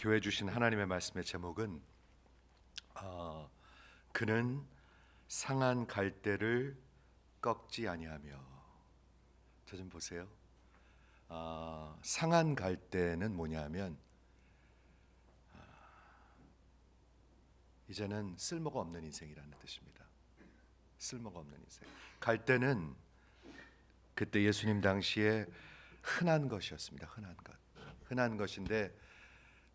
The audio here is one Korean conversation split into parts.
교회 주신 하나님의 말씀의 제목은 그는 상한 갈대를 꺾지 아니하며. 저 좀 보세요. 상한 갈대는 뭐냐면 이제는 쓸모가 없는 인생이라는 뜻입니다. 쓸모가 없는 인생. 갈대는 그때 예수님 당시에 흔한 것이었습니다. 흔한 것인데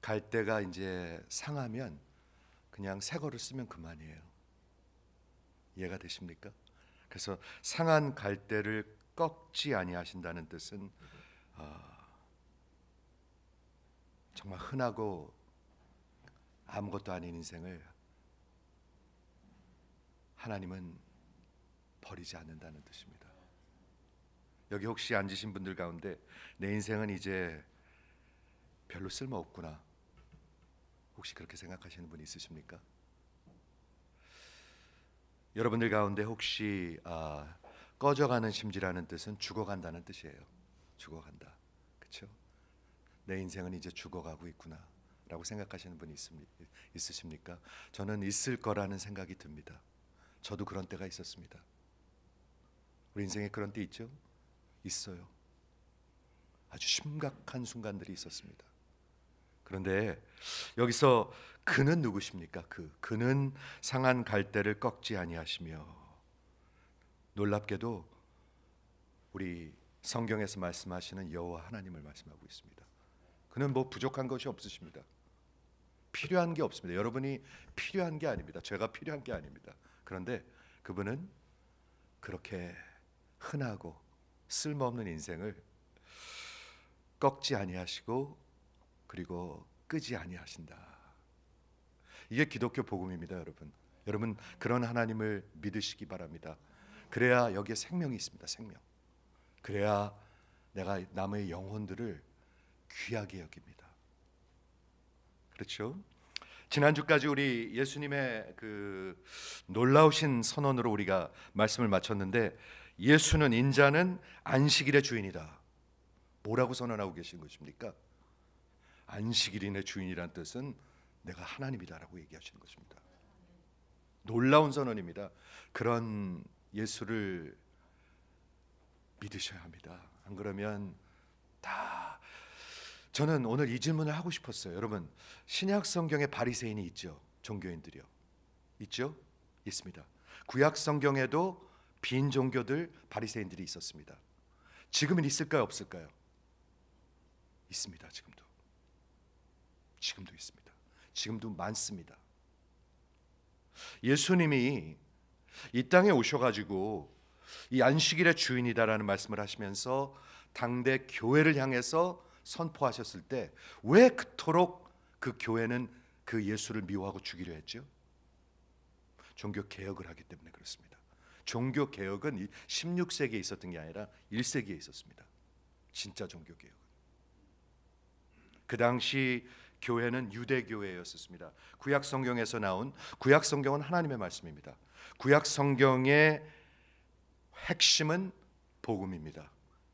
갈대가 이제 상하면 그냥 새 거를 쓰면 그만이에요. 이해가 되십니까? 그래서 상한 갈대를 꺾지 아니하신다는 뜻은 정말 흔하고 아무것도 아닌 인생을 하나님은 버리지 않는다는 뜻입니다. 여기 혹시 앉으신 분들 가운데 내 인생은 이제 별로 쓸모 없구나, 혹시 그렇게 생각하시는 분 있으십니까? 여러분들 가운데 혹시 꺼져가는 심지라는 뜻은 죽어간다는 뜻이에요. 죽어간다, 그렇죠? 내 인생은 이제 죽어가고 있구나 라고 생각하시는 분이 있으십니까? 저는 있을 거라는 생각이 듭니다. 저도 그런 때가 있었습니다. 우리 인생에 그런 때 있죠? 있어요. 아주 심각한 순간들이 있었습니다. 그런데 여기서 그는 누구십니까? 그는 상한 갈대를 꺾지 아니하시며. 놀랍게도 우리 성경에서 말씀하시는 여호와 하나님을 말씀하고 있습니다. 그는 뭐 부족한 것이 없으십니다. 필요한 게 없습니다. 여러분이 필요한 게 아닙니다. 죄가 필요한 게 아닙니다. 그런데 그분은 그렇게 흔하고 쓸모없는 인생을 꺾지 아니하시고 그리고 끄지 아니하신다. 이게 기독교 복음입니다, 여러분. 여러분 그런 하나님을 믿으시기 바랍니다. 그래야 여기에 생명이 있습니다. 생명. 그래야 내가 남의 영혼들을 귀하게 여깁니다. 그렇죠? 지난주까지 우리 예수님의 그 놀라우신 선언으로 우리가 말씀을 마쳤는데, 예수는 인자는 안식일의 주인이다. 뭐라고 선언하고 계신 것입니까? 안식일인의 주인이란 뜻은 내가 하나님이다라고 얘기하시는 것입니다. 놀라운 선언입니다. 그런 예수를 믿으셔야 합니다. 안 그러면 다. 저는 오늘 이 질문을 하고 싶었어요. 여러분, 신약 성경에 바리새인이 있죠? 종교인들이요. 있죠? 있습니다. 구약 성경에도 빈 종교들, 바리새인들이 있었습니다. 지금은 있을까요, 없을까요? 있습니다. 지금도 있습니다. 지금도 많습니다. 예수님이 이 땅에 오셔가지고 이 안식일의 주인이다라는 말씀을 하시면서 당대 교회를 향해서 선포하셨을 때 왜 그토록 그 교회는 그 예수를 미워하고 죽이려 했죠? 종교 개혁을 하기 때문에 그렇습니다. 종교 개혁은 16세기에 있었던 게 아니라 1세기에 있었습니다. 진짜 종교 개혁은. 그 당시 교회는 유대교회였습니다. 구약 성경에서 나온, 구약 성경은 하나님의 말씀입니다. 구약 성경의 핵심은 복음입니다.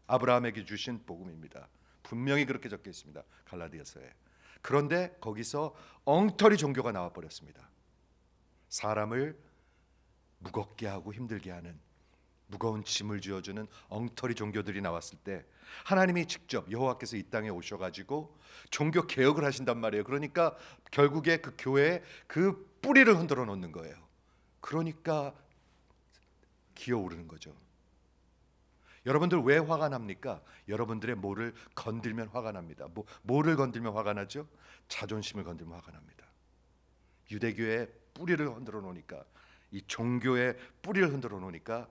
아브라함에게 주신 복음입니다. 분명히 그렇게 적혀 있습니다. 갈라디아서에. 그런데 거기서 엉터리 종교가 나와 버렸습니다. 사람을 무겁게 하고 힘들게 하는, 무거운 짐을 지어주는 엉터리 종교들이 나왔을 때 하나님이 직접 여호와께서 이 땅에 오셔가지고 종교 개혁을 하신단 말이에요. 그러니까 결국에 그 교회의 그 뿌리를 흔들어 놓는 거예요. 그러니까 기어오르는 거죠. 여러분들 왜 화가 납니까? 여러분들의 뭐를 건들면 화가 납니다. 뭐를 건들면 화가 나죠? 자존심을 건들면 화가 납니다. 유대교의 뿌리를 흔들어 놓으니까, 이 종교의 뿌리를 흔들어 놓으니까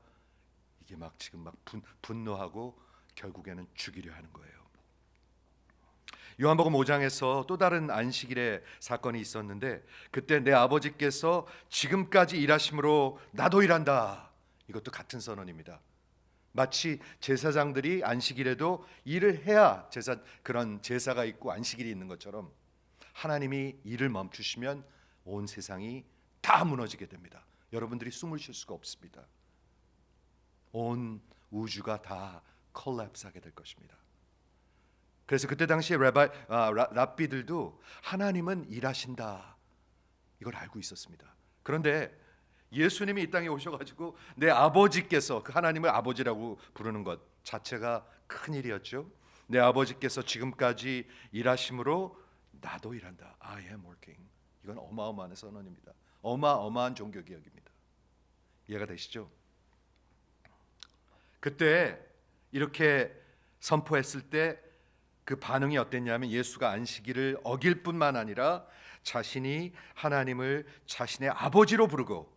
이게 막 지금 막 분노하고 결국에는 죽이려 하는 거예요. 요한복음 5장에서 또 다른 안식일의 사건이 있었는데, 그때 내 아버지께서 지금까지 일하심으로 나도 일한다. 이것도 같은 선언입니다. 마치 제사장들이 안식일에도 일을 해야 그런 제사가 있고 안식일이 있는 것처럼 하나님이 일을 멈추시면 온 세상이 다 무너지게 됩니다. 여러분들이 숨을 쉴 수가 없습니다. 온 우주가 다 콜랩스하게 될 것입니다. 그래서 그때 당시에 랍비들도 하나님은 일하신다, 이걸 알고 있었습니다. 그런데 예수님이 이 땅에 오셔가지고 내 아버지께서, 그 하나님을 아버지라고 부르는 것 자체가 큰 일이었죠. 내 아버지께서 지금까지 일하심으로 나도 일한다. I am working. 이건 어마어마한 선언입니다. 어마어마한 종교개혁입니다. 이해가 되시죠? 그때 이렇게 선포했을 때 그 반응이 어땠냐면, 예수가 안식일을 어길 뿐만 아니라 자신이 하나님을 자신의 아버지로 부르고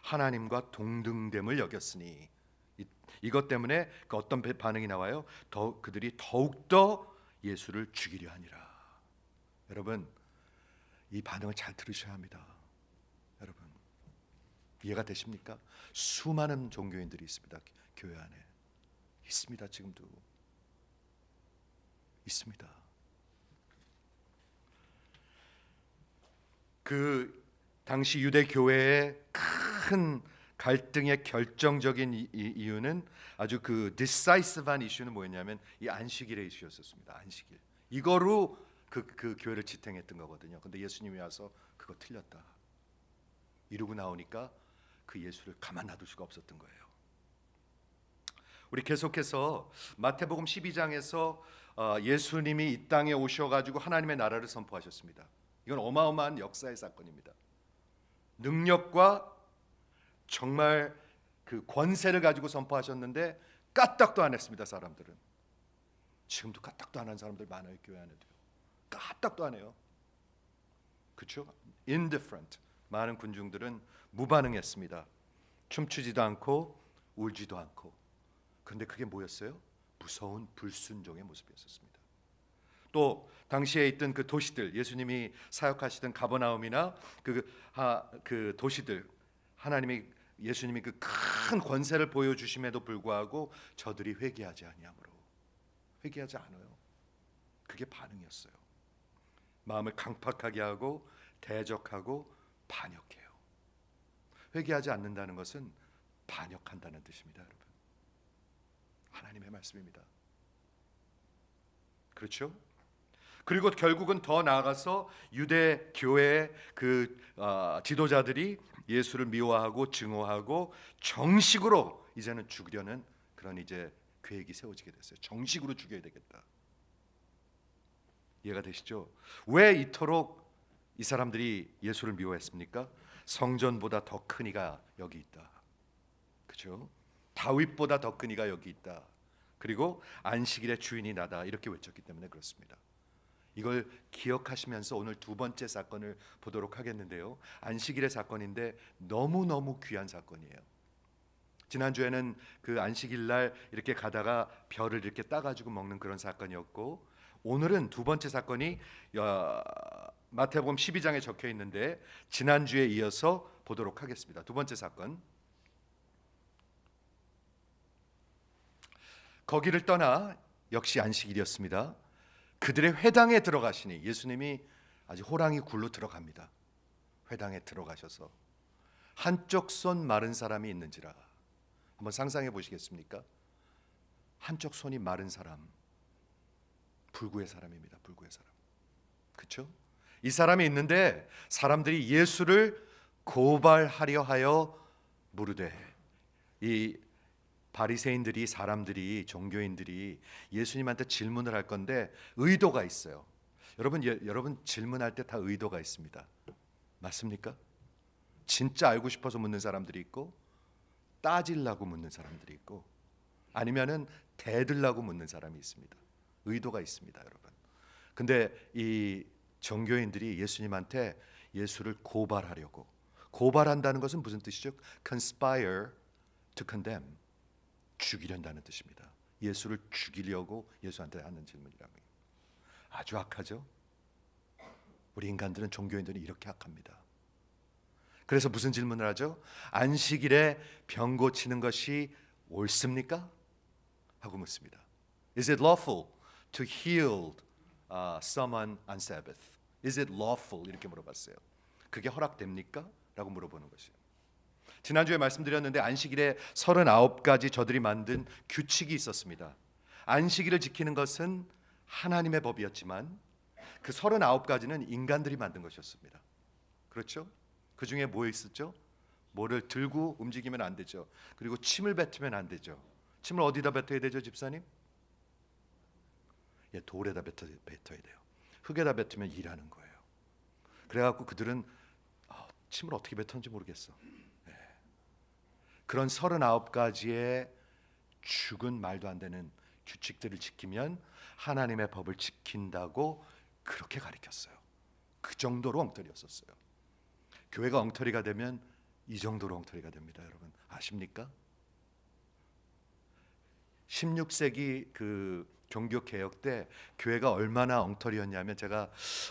하나님과 동등됨을 여겼으니, 이것 때문에 그 어떤 반응이 나와요? 그들이 더욱더 예수를 죽이려 하니라. 여러분, 이 반응을 잘 들으셔야 합니다. 여러분, 이해가 되십니까? 수많은 종교인들이 있습니다. 교회 안에 있습니다. 지금도 있습니다. 그 당시 유대 교회의 큰 갈등의 결정적인 이유는, 아주 그 decisive한 이슈는 뭐였냐면 이 안식일의 이슈였었습니다. 안식일, 이거로 그 교회를 지탱했던 거거든요. 근데 예수님이 와서 그거 틀렸다 이러고 나오니까 그 예수를 가만 놔둘 수가 없었던 거예요. 우리 계속해서 마태복음 12장에서 예수님이 이 땅에 오셔가지고 하나님의 나라를 선포하셨습니다. 이건 어마어마한 역사의 사건입니다. 능력과 정말 그 권세를 가지고 선포하셨는데 까딱도 안 했습니다. 사람들은 지금도 까딱도 안 한 사람들 많아요. 교회 안에도요. 까딱도 안 해요. 그렇죠? Indifferent. 많은 군중들은 무반응했습니다. 춤추지도 않고 울지도 않고. 그런데 그게 뭐였어요? 무서운 불순종의 모습이었습니다. 또 당시에 있던 그 도시들, 예수님이 사역하시던 가버나움이나 그 도시들, 하나님이 예수님이 그 큰 권세를 보여주심에도 불구하고 저들이 회개하지 아니하므로, 회개하지 않아요. 그게 반응이었어요. 마음을 강팍하게 하고 대적하고 반역해요. 회개하지 않는다는 것은 반역한다는 뜻입니다, 여러분. 하나님의 말씀입니다. 그렇죠? 그리고 결국은 더 나아가서 유대 교회의 그 지도자들이 예수를 미워하고 증오하고 정식으로 이제는 죽이려는 그런 이제 계획이 세워지게 됐어요. 정식으로 죽여야 되겠다. 이해가 되시죠? 왜 이토록 이 사람들이 예수를 미워했습니까? 성전보다 더 큰 이가 여기 있다. 그렇죠? 다윗보다 더 큰 이가 여기 있다. 그리고 안식일의 주인이 나다. 이렇게 외쳤기 때문에 그렇습니다. 이걸 기억하시면서 오늘 두 번째 사건을 보도록 하겠는데요. 안식일의 사건인데 너무너무 귀한 사건이에요. 지난주에는 그 안식일 날 이렇게 가다가 별을 이렇게 따가지고 먹는 그런 사건이었고, 오늘은 두 번째 사건이 마태복음 12장에 적혀 있는데 지난주에 이어서 보도록 하겠습니다. 두 번째 사건. 거기를 떠나 역시 안식일이었습니다. 그들의 회당에 들어가시니, 예수님이 아주 호랑이 굴로 들어갑니다. 회당에 들어가셔서 한쪽 손 마른 사람이 있는지라. 한번 상상해 보시겠습니까? 한쪽 손이 마른 사람, 불구의 사람입니다. 불구의 사람. 그렇죠? 이 사람이 있는데 사람들이 예수를 고발하려 하여 무르되, 이 바리새인들이, 사람들이, 종교인들이 예수님한테 질문을 할 건데 의도가 있어요. 여러분 질문할 때 다 의도가 있습니다. 맞습니까? 진짜 알고 싶어서 묻는 사람들이 있고, 따지려고 묻는 사람들이 있고, 아니면은 대들려고 묻는 사람이 있습니다. 의도가 있습니다, 여러분. 근데 이 종교인들이 예수님한테 예수를 고발하려고, 고발한다는 것은 무슨 뜻이죠? Conspire to condemn. 죽이려다는 뜻입니다. 예수를 죽이려고 예수한테 하는 질문이라고. 아주 악하죠. 우리 인간들은, 종교인들은 이렇게 악합니다. 그래서 무슨 질문을 하죠? 안식일에 병 고치는 것이 옳습니까? 하고 묻습니다. Is it lawful to heal someone on Sabbath? Is it lawful? 이렇게 물어봤어요. 그게 허락됩니까? 라고 물어보는 것이에요. 지난주에 말씀드렸는데 안식일에 39가지 저들이 만든 규칙이 있었습니다. 안식일을 지키는 것은 하나님의 법이었지만 그 39가지는 인간들이 만든 것이었습니다. 그렇죠? 그 중에 뭐 있었죠? 뭐를 들고 움직이면 안 되죠. 그리고 침을 뱉으면 안 되죠. 침을 어디다 뱉어야 되죠, 집사님? 예, 돌에다 뱉어야 돼요. 흙에다 뱉으면 일하는 거예요. 그래갖고 그들은 침을 어떻게 뱉었는지 모르겠어. 예. 그런 39가지의 죽은 말도 안 되는 규칙들을 지키면 하나님의 법을 지킨다고 그렇게 가르쳤어요. 그 정도로 엉터리였었어요. 교회가 엉터리가 되면 이 정도로 엉터리가 됩니다. 여러분 아십니까? 16세기 그 종교 개혁 때 교회가 얼마나 엉터리였냐면, 제가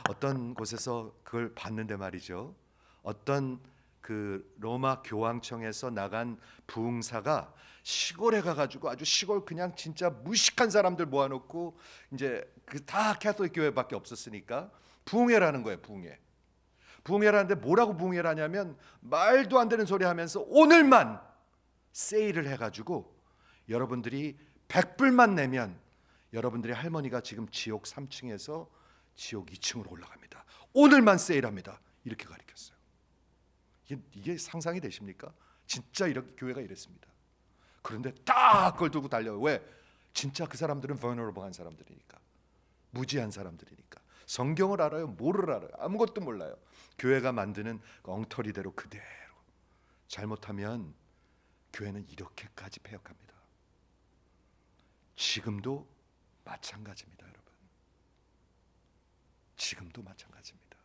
어떤 곳에서 그걸 봤는데 말이죠. 어떤 그 로마 교황청에서 나간 부흥사가 시골에 가가지고 아주 시골 그냥 진짜 무식한 사람들 모아놓고 이제 그 다 캐톨릭 교회밖에 없었으니까 부흥회라는 거예요. 부흥회라는데 뭐라고 부흥회를 하냐면 말도 안 되는 소리 하면서 오늘만 세일을 해가지고 여러분들이 100불만 내면 여러분들의 할머니가 지금 지옥 3층에서 지옥 2층으로 올라갑니다. 오늘만 세일합니다. 이렇게 가르쳤어요. 이게 상상이 되십니까? 진짜 이렇게 교회가 이랬습니다. 그런데 딱 그걸 들고 달려요. 왜? 진짜 그 사람들은 vulnerable한 사람들이니까, 무지한 사람들이니까. 성경을 알아요? 뭐를 알아요? 아무것도 몰라요. 교회가 만드는 그 엉터리대로 그대로. 잘못하면 교회는 이렇게까지 폐역합니다. 지금도 마찬가지입니다, 여러분. 지금도 마찬가지입니다.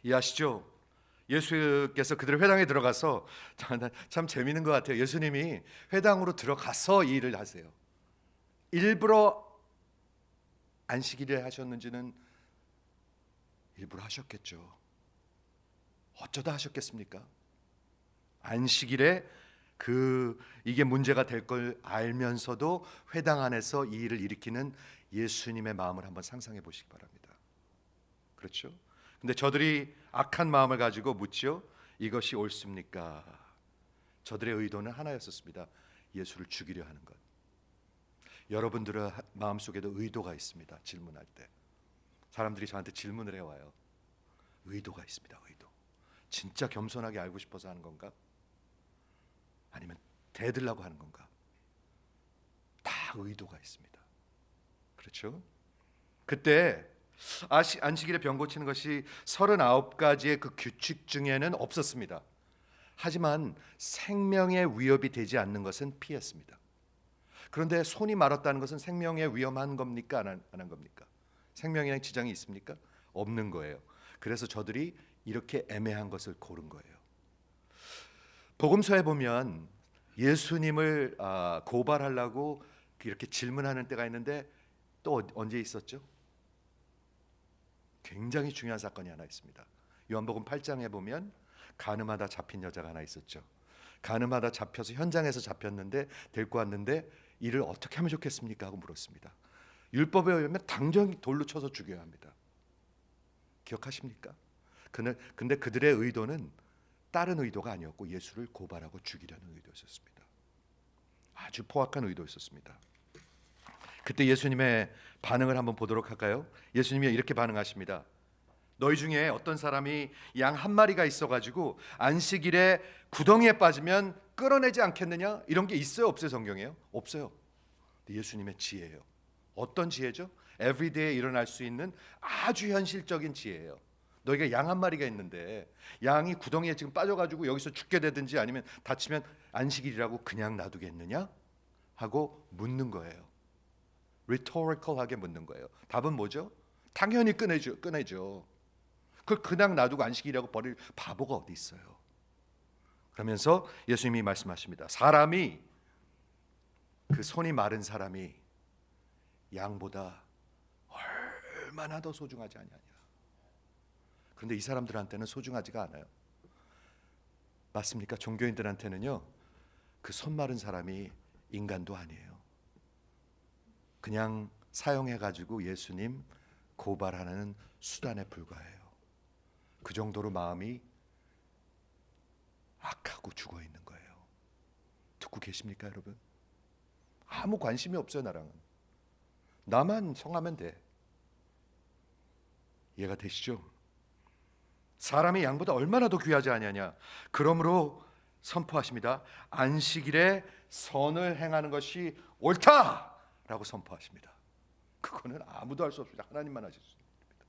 이해하시죠? 예수께서 그들의 회당에 들어가서, 참 재미있는 것 같아요. 예수님이 회당으로 들어가서 이 일을 하세요. 일부러 안식일에 하셨는지는 일부러 하셨겠죠. 어쩌다 하셨겠습니까? 안식일에 이게 문제가 될 걸 알면서도 회당 안에서 이 일을 일으키는 예수님의 마음을 한번 상상해 보시기 바랍니다. 그렇죠? 근데 저들이 악한 마음을 가지고 묻죠. 이것이 옳습니까? 저들의 의도는 하나였었습니다. 예수를 죽이려 하는 것. 여러분들의 마음속에도 의도가 있습니다. 질문할 때 사람들이 저한테 질문을 해와요. 의도가 있습니다. 의도. 진짜 겸손하게 알고 싶어서 하는 건가? 아니면 대들라고 하는 건가? 다 의도가 있습니다. 그렇죠? 그때 안식일에 병 고치는 것이 39가지의 그 규칙 중에는 없었습니다. 하지만 생명의 위협이 되지 않는 것은 피했습니다. 그런데 손이 말았다는 것은 생명에 위험한 겁니까? 안 한 겁니까? 생명이랑 지장이 있습니까? 없는 거예요. 그래서 저들이 이렇게 애매한 것을 고른 거예요. 복음서에 보면 예수님을 고발하려고 이렇게 질문하는 때가 있는데 또 언제 있었죠? 굉장히 중요한 사건이 하나 있습니다. 요한복음 8장에 보면 간음하다 잡힌 여자가 하나 있었죠. 간음하다 잡혀서 현장에서 잡혔는데 데리고 왔는데 이를 어떻게 하면 좋겠습니까? 하고 물었습니다. 율법에 의하면 당장 돌로 쳐서 죽여야 합니다. 기억하십니까? 근데 그들의 의도는 다른 의도가 아니었고 예수를 고발하고 죽이려는 의도였습니다. 아주 포악한 의도였습니다. 그때 예수님의 반응을 한번 보도록 할까요? 예수님이 이렇게 반응하십니다. 너희 중에 어떤 사람이 양 한 마리가 있어가지고 안식일에 구덩이에 빠지면 끌어내지 않겠느냐? 이런 게 있어요? 없어요? 성경에요? 없어요. 예수님의 지혜예요. 어떤 지혜죠? 에브리데이에 일어날 수 있는 아주 현실적인 지혜예요. 너희가 양 한 마리가 있는데 양이 구덩이에 지금 빠져가지고 여기서 죽게 되든지 아니면 다치면 안식일이라고 그냥 놔두겠느냐? 하고 묻는 거예요. rhetorical하게 묻는 거예요. 답은 뭐죠? 당연히 꺼내죠. 그걸 그냥 놔두고 안식일이라고 버릴 바보가 어디 있어요? 그러면서 예수님이 말씀하십니다. 사람이, 그 손이 마른 사람이 양보다 얼마나 더 소중하지 않느냐. 그런데 이 사람들한테는 소중하지가 않아요. 맞습니까? 종교인들한테는요, 그 손 마른 사람이 인간도 아니에요. 그냥 사용해가지고 예수님 고발하는 수단에 불과해요. 그 정도로 마음이 악하고 죽어 있는 거예요. 듣고 계십니까, 여러분? 아무 관심이 없어요, 나랑은. 나만 성하면 돼. 이해가 되시죠? 사람의 양보다 얼마나 더 귀하지 아니하냐. 그러므로 선포하십니다. 안식일에 선을 행하는 것이 옳다라고 선포하십니다. 그거는 아무도 할 수 없습니다. 하나님만 하실 수 있습니다.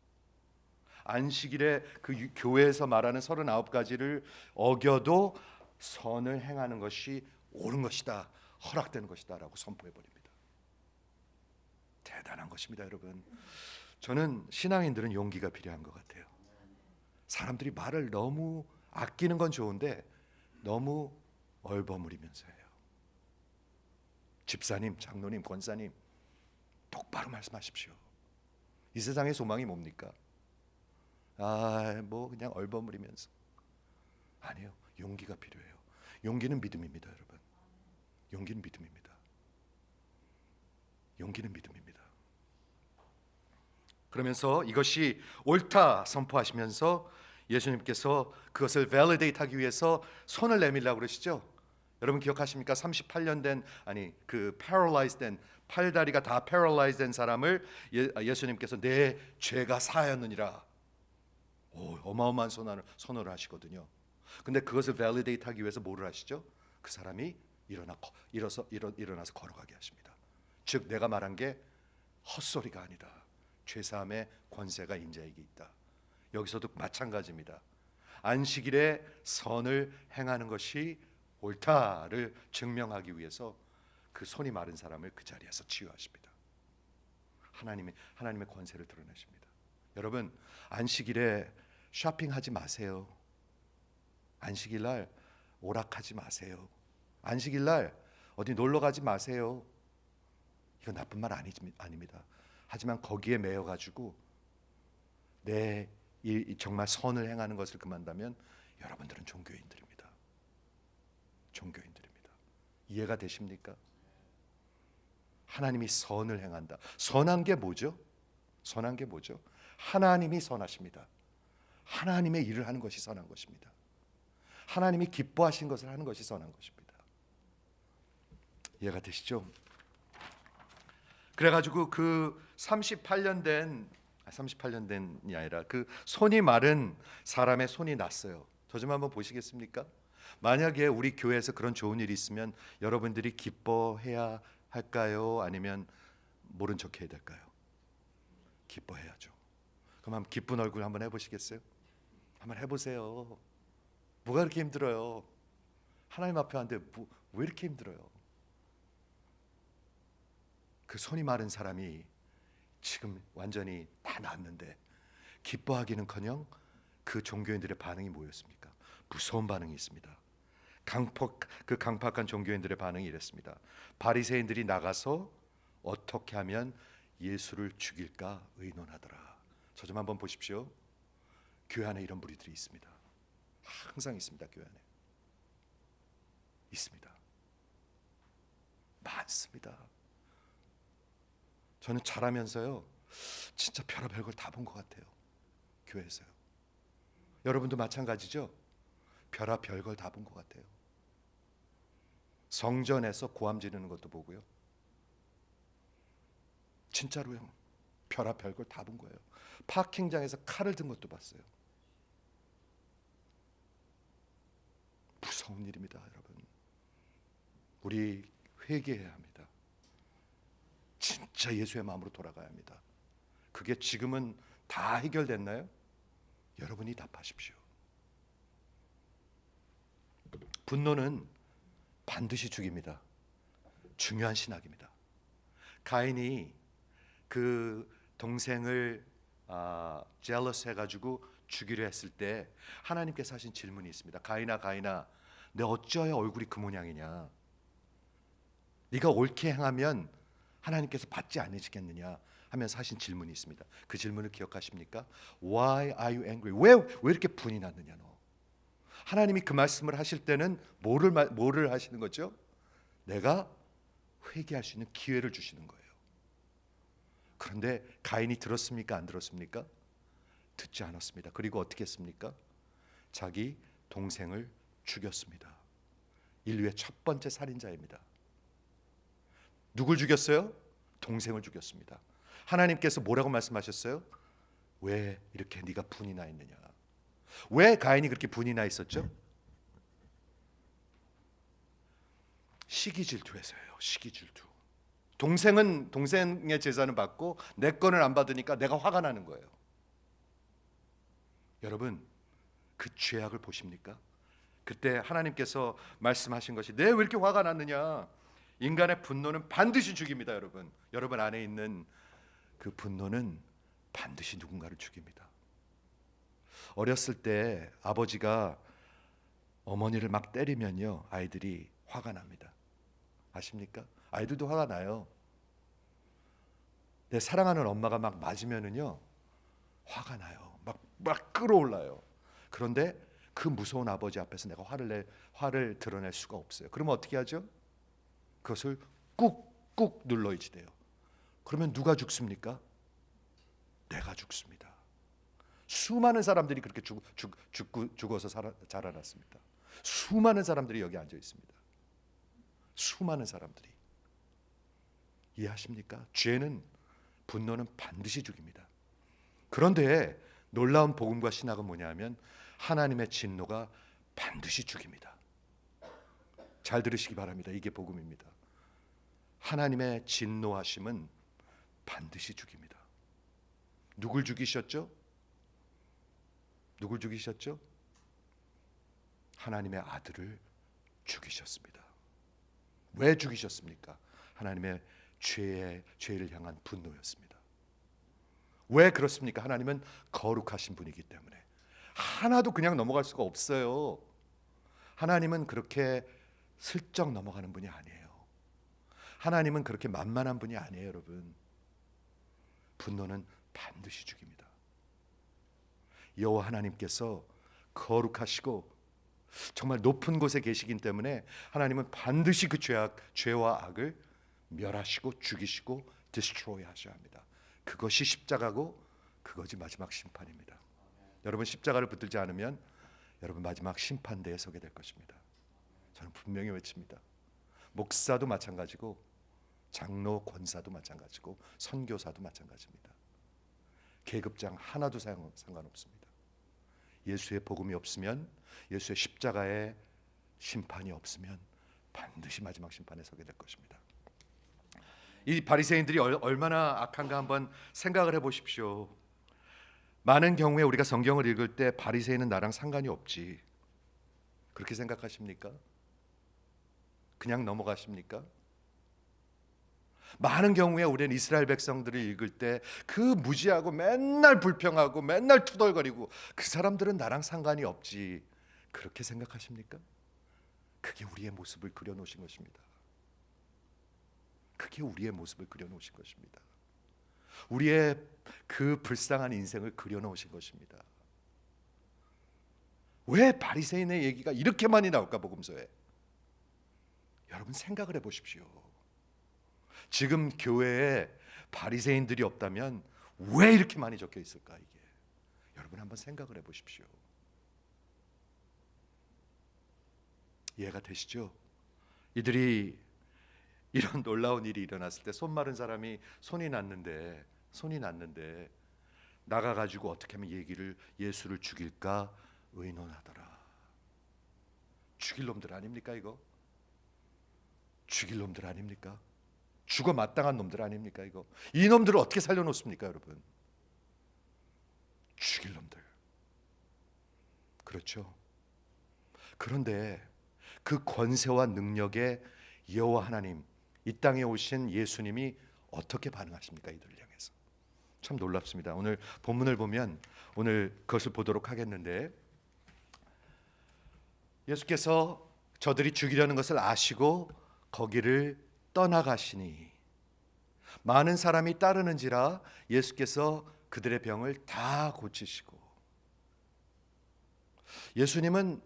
안식일에 그 교회에서 말하는 39가지를 어겨도 선을 행하는 것이 옳은 것이다, 허락되는 것이다 라고 선포해 버립니다. 대단한 것입니다, 여러분. 저는 신앙인들은 용기가 필요한 것 같아요. 사람들이 말을 너무 아끼는 건 좋은데 너무 얼버무리면서 해요. 집사님, 장로님, 권사님, 똑바로 말씀하십시오. 이 세상의 소망이 뭡니까? 뭐 그냥 얼버무리면서. 아니요, 용기가 필요해요. 용기는 믿음입니다, 여러분. 용기는 믿음입니다. 용기는 믿음입니다. 그러면서 이것이 옳다 선포하시면서 예수님께서 그것을 validate 하기 위해서 손을 내밀라고 그러시죠. 여러분 기억하십니까? 38년 된 그 paralyzed 된 팔다리가 다 paralyzed 된 사람을 예수님께서 내 죄가 사하였느니라. 어마어마한 선언을 하시거든요. 근데 그것을 validate 하기 위해서 뭐를 하시죠? 그 사람이 일어나서 걸어가게 하십니다. 즉 내가 말한 게 헛소리가 아니다. 죄사함의 권세가 인자에게 있다. 여기서도 마찬가지입니다. 안식일에 선을 행하는 것이 옳다를 증명하기 위해서 그 손이 마른 사람을 그 자리에서 치유하십니다. 하나님의 권세를 드러내십니다. 여러분 안식일에 쇼핑하지 마세요. 안식일날 오락하지 마세요. 안식일날 어디 놀러 가지 마세요. 이건 나쁜 말 아닙니다. 하지만 거기에 매여 가지고 정말 선을 행하는 것을 그만다면 여러분들은 종교인들입니다. 종교인들입니다. 이해가 되십니까? 하나님이 선을 행한다. 선한 게 뭐죠? 선한 게 뭐죠? 하나님이 선하십니다. 하나님의 일을 하는 것이 선한 것입니다. 하나님이 기뻐하신 것을 하는 것이 선한 것입니다. 이해가 되시죠? 그래가지고 그 38년 된이 아니라 그 손이 마른 사람의 손이 났어요. 저 좀 한번 보시겠습니까? 만약에 우리 교회에서 그런 좋은 일이 있으면 여러분들이 기뻐해야 할까요? 아니면 모른 척 해야 될까요? 기뻐해야죠. 그럼 한번 기쁜 얼굴 한번 해보시겠어요? 한번 해보세요. 뭐가 그렇게 힘들어요? 하나님 앞에 왔는데 왜 이렇게 힘들어요? 그 손이 마른 사람이 지금 완전히 다 낫는데 기뻐하기는커녕 그 종교인들의 반응이 뭐였습니까? 무서운 반응이 있습니다. 그 강팍한 종교인들의 반응이 이랬습니다. 바리새인들이 나가서 어떻게 하면 예수를 죽일까 의논하더라. 저 좀 한번 보십시오. 교회 안에 이런 무리들이 있습니다. 항상 있습니다. 교회 안에 있습니다. 많습니다. 저는 자라면서요 진짜 별의별 걸 다 본 것 같아요. 교회에서요. 여러분도 마찬가지죠? 별의별 걸 다 본 것 같아요. 성전에서 고함 지르는 것도 보고요. 진짜로요. 별의별 걸 다 본 거예요. 파킹장에서 칼을 든 것도 봤어요. 무서운 일입니다, 여러분. 우리 회개해야 합니다. 진짜 예수의 마음으로 돌아가야 합니다. 그게 지금은 다 해결됐나요? 여러분이 답하십시오. 분노는 반드시 죽입니다. 중요한 신학입니다. 가인이 그 동생을 jealous 해가지고 죽이려 했을 때 하나님께서 하신 질문이 있습니다. 가인아 내 어찌하여 얼굴이 그 모양이냐? 네가 옳게 행하면 하나님께서 받지 않으시겠느냐 하면서 하신 질문이 있습니다. 그 질문을 기억하십니까? Why are you angry? 왜 이렇게 분이 났느냐 너? 하나님이 그 말씀을 하실 때는 뭐를 하시는 거죠? 내가 회개할 수 있는 기회를 주시는 거예요. 그런데 가인이 들었습니까? 안 들었습니까? 듣지 않았습니다. 그리고 어떻게 했습니까? 자기 동생을 죽였습니다. 인류의 첫 번째 살인자입니다. 누굴 죽였어요? 동생을 죽였습니다. 하나님께서 뭐라고 말씀하셨어요? 왜 이렇게 네가 분이 나 있느냐? 왜 가인이 그렇게 분이 나 있었죠? 시기 질투해서예요. 시기 질투. 동생은 동생의 제사는 받고 내 거는 안 받으니까 내가 화가 나는 거예요. 여러분, 그 죄악을 보십니까? 그때 하나님께서 말씀하신 것이 내 왜 이렇게 화가 났느냐? 인간의 분노는 반드시 죽입니다, 여러분. 여러분 안에 있는 그 분노는 반드시 누군가를 죽입니다. 어렸을 때 아버지가 어머니를 막 때리면요, 아이들이 화가 납니다. 아십니까? 아이들도 화가 나요. 내 사랑하는 엄마가 막 맞으면은요, 화가 나요. 막 끌어올라요. 그런데 그 무서운 아버지 앞에서 내가 화를 드러낼 수가 없어요. 그러면 어떻게 하죠? 그것을 꾹꾹 눌러야지 돼요. 그러면 누가 죽습니까? 내가 죽습니다. 수많은 사람들이 그렇게 죽어서 자라났습니다. 수많은 사람들이 여기 앉아 있습니다. 수많은 사람들이. 이해하십니까? 죄는, 분노는 반드시 죽입니다. 그런데 놀라운 복음과 신학은 뭐냐면 하나님의 진노가 반드시 죽입니다. 잘 들으시기 바랍니다. 이게 복음입니다. 하나님의 진노하심은 반드시 죽입니다. 누굴 죽이셨죠? 누굴 죽이셨죠? 하나님의 아들을 죽이셨습니다. 왜 죽이셨습니까? 하나님의 죄를 향한 분노였습니다. 왜 그렇습니까? 하나님은 거룩하신 분이기 때문에 하나도 그냥 넘어갈 수가 없어요. 하나님은 그렇게 슬쩍 넘어가는 분이 아니에요. 하나님은 그렇게 만만한 분이 아니에요, 여러분. 분노는 반드시 죽입니다. 여호와 하나님께서 거룩하시고 정말 높은 곳에 계시기 때문에 하나님은 반드시 그 죄와 악을 멸하시고 죽이시고 디스트로이 하셔야 합니다. 그것이 십자가고 그것이 마지막 심판입니다. 여러분, 십자가를 붙들지 않으면 여러분 마지막 심판대에 서게 될 것입니다. 저는 분명히 외칩니다. 목사도 마찬가지고 장로, 권사도 마찬가지고 선교사도 마찬가지입니다. 계급장 하나도 상관없습니다. 예수의 복음이 없으면, 예수의 십자가의 심판이 없으면 반드시 마지막 심판에 서게 될 것입니다. 이 바리새인들이 얼마나 악한가 한번 생각을 해보십시오. 많은 경우에 우리가 성경을 읽을 때 바리새인은 나랑 상관이 없지, 그렇게 생각하십니까? 그냥 넘어가십니까? 많은 경우에 우리는 이스라엘 백성들을 읽을 때 그 무지하고 맨날 불평하고 맨날 투덜거리고 그 사람들은 나랑 상관이 없지, 그렇게 생각하십니까? 그게 우리의 모습을 그려놓으신 것입니다. 그게 우리의 모습을 그려놓으신 것입니다. 우리의 그 불쌍한 인생을 그려놓으신 것입니다. 왜 바리새인의 얘기가 이렇게 많이 나올까, 복음서에? 여러분 생각을 해보십시오. 지금 교회에 바리새인들이 없다면 왜 이렇게 많이 적혀 있을까? 이게 여러분 한번 생각을 해보십시오. 이해가 되시죠? 이들이 이런 놀라운 일이 일어났을 때 손 마른 사람이 손이 났는데 나가가지고 어떻게 하면 예수를 죽일까 의논하더라. 죽일 놈들 아닙니까 이거? 죽일 놈들 아닙니까? 죽어 마땅한 놈들 아닙니까 이거? 이 놈들을 어떻게 살려놓습니까 여러분? 죽일 놈들. 그렇죠. 그런데 그 권세와 능력의 여호와 하나님, 이 땅에 오신 예수님이 어떻게 반응하십니까? 이들을 향해서 참 놀랍습니다. 오늘 본문을 보면 오늘 그것을 보도록 하겠는데, 예수께서 저들이 죽이려는 것을 아시고 거기를 떠나가시니 많은 사람이 따르는지라 예수께서 그들의 병을 다 고치시고. 예수님은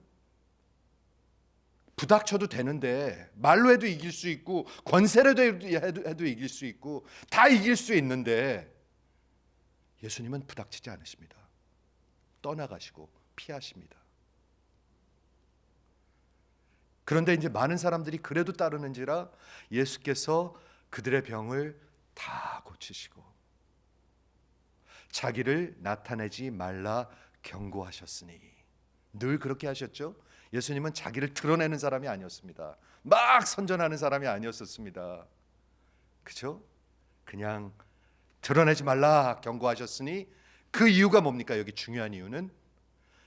부닥쳐도 되는데, 말로 해도 이길 수 있고 권세로 해도 이길 수 있고 다 이길 수 있는데, 예수님은 부닥치지 않으십니다. 떠나가시고 피하십니다. 그런데 이제 많은 사람들이 그래도 따르는지라 예수께서 그들의 병을 다 고치시고. 자기를 나타내지 말라 경고하셨으니. 늘 그렇게 하셨죠. 예수님은 자기를 드러내는 사람이 아니었습니다. 막 선전하는 사람이 아니었었습니다. 그죠? 그냥 드러내지 말라 경고하셨으니, 그 이유가 뭡니까? 여기 중요한 이유는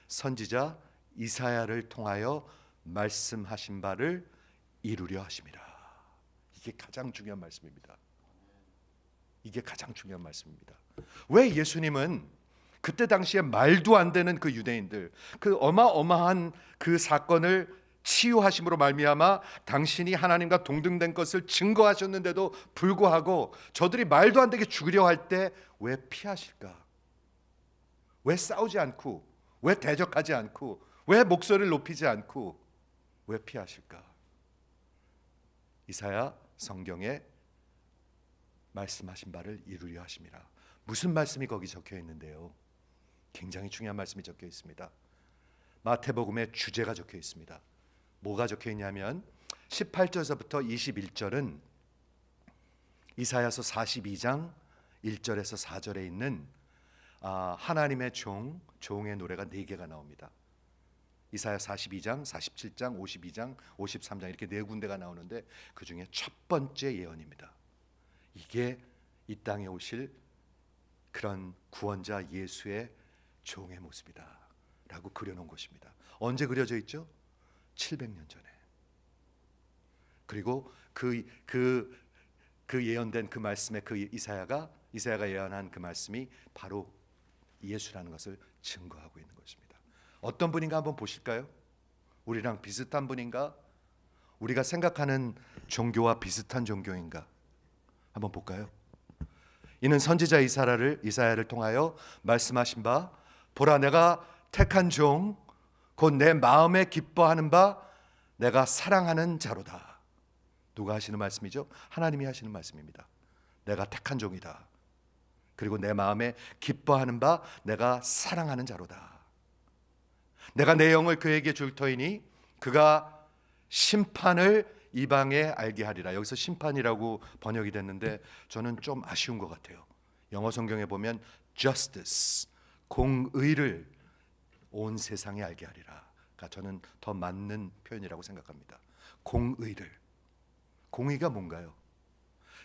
선지자 이사야를 통하여 말씀하신 바를 이루려 하심이라. 이게 가장 중요한 말씀입니다. 이게 가장 중요한 말씀입니다. 왜 예수님은 그때 당시에 말도 안 되는 그 유대인들, 그 어마어마한 그 사건을 치유하심으로 말미암아 당신이 하나님과 동등된 것을 증거하셨는데도 불구하고 저들이 말도 안 되게 죽으려 할 때 왜 피하실까? 왜 싸우지 않고, 왜 대적하지 않고, 왜 목소리를 높이지 않고, 왜 피하실까? 이사야 성경에 말씀하신 바를 이루려 하심이라. 무슨 말씀이 거기 적혀 있는데요? 굉장히 중요한 말씀이 적혀 있습니다. 마태복음의 주제가 적혀 있습니다. 뭐가 적혀 있냐면 18절에서부터 21절은 이사야서 42장 1절에서 4절에 있는 하나님의 종의 노래가 4개가 나옵니다. 이사야 42장, 47장, 52장, 53장 이렇게 4군데가 나오는데 그 중에 첫 번째 예언입니다. 이게 이 땅에 오실 그런 구원자 예수의 종의 모습이다 라고 그려놓은 것입니다. 언제 그려져 있죠? 700년 전에. 그리고 그 예언된 그 말씀의 그 이사야가 예언한 그 말씀이 바로 예수라는 것을 증거하고 있는 것입니다. 어떤 분인가 한번 보실까요? 우리랑 비슷한 분인가? 우리가 생각하는 종교와 비슷한 종교인가? 한번 볼까요? 이는 선지자 이사야를 통하여 말씀하신 바, 보라 내가 택한 종 곧 내 마음에 기뻐하는 바 내가 사랑하는 자로다. 누가 하시는 말씀이죠? 하나님이 하시는 말씀입니다. 내가 택한 종이다. 그리고 내 마음에 기뻐하는 바 내가 사랑하는 자로다. 내가 내 영을 그에게 줄 터이니 그가 심판을 이방에 알게 하리라. 여기서 심판이라고 번역이 됐는데 저는 좀 아쉬운 것 같아요. 영어 성경에 보면 justice, 공의를 온 세상에 알게 하리라가 저는 더 맞는 표현이라고 생각합니다. 공의가 뭔가요?